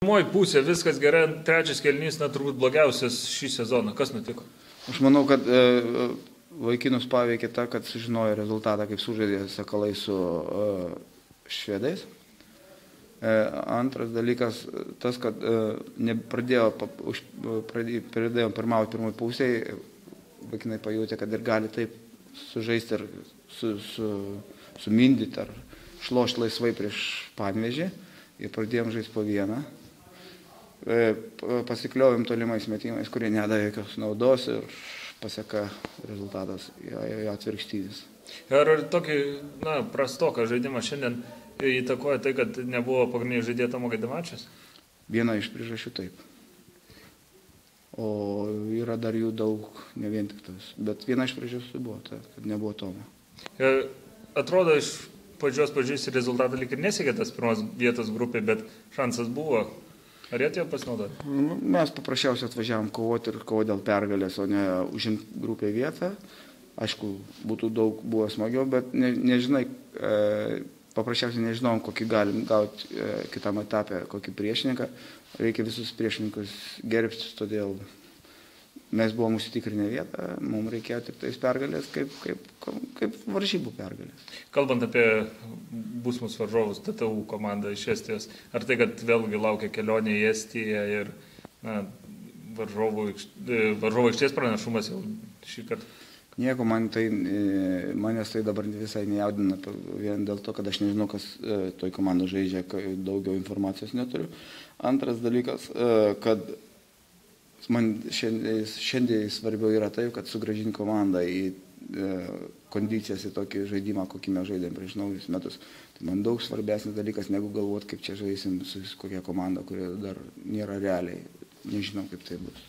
Pirmoji pusė, viskas gerai, trečias kėlinys, turbūt blogiausias šį sezoną. Kas nutiko? Aš manau, kad vaikinus paveikė ta, kad sužinojo rezultatą, kaip sužaidė Sakalai su švedais. Antras dalykas tas, kad pradėjom pirmauti pirmoji pusėje, vaikinai pajutė, kad ir gali taip sužaisti ir sumindyti ar šlošti laisvai prieš Panevėžį ir pradėjom žaisti po vieną. Pasikliovėm tolimais metimais, kurie nedavė jokios naudos ir paseka rezultatas atvirkštinis. Ir tokį prastoką žaidimą šiandien įtakoja tai, kad nebuvo pagrindinių žaidėjų Tomo Gaidamavičiaus? Viena iš priežasčių taip. O yra dar jų daug, ne vien tik tas. Bet viena iš priežasčių buvo ta, kad nebuvo Tomo. Atrodo, iš pačios pradžios rezultatą lyg ir nesiekė tas pirmos vietos grupė, bet šansas buvo. Ar jie atėjo pasinaudoti? Mes paprasčiausiai atvažiavom kovoti ir kovoti dėl pergalės, o ne užimti grupėje vietą. Aišku, būtų daug buvo smagiau, bet nežinai, paprasčiausiai nežinom, kokį galim gauti kitam etapę, kokį priešininką. Reikia visus priešininkus gerbti, todėl mes buvom užsitikrinę vietą, mums reikėjo tik tais pergalės, kaip varžybų pergalės. Kalbant apie būsimus varžovus, TTU komandą iš Estijos, ar tai, kad vėlgi laukia kelionė į Estiją ir varžovų aikštės pranašumas jau šį kartą? Nieko, manęs tai dabar visai nejaudina, vien dėl to, kad aš nežinau, kas toj komandai žaidžia, daugiau informacijos neturiu. Antras dalykas, kad man šiandien svarbiau yra tai, kad sugrąžinti komandą į kondicijas, į tokį žaidimą, kokį mes žaidėm prieš naujus metus. Tai man daug svarbesnis dalykas, negu galvoti, kaip čia žaisim su kokia komanda, kuri dar nėra realiai. Nežinau, kaip tai bus.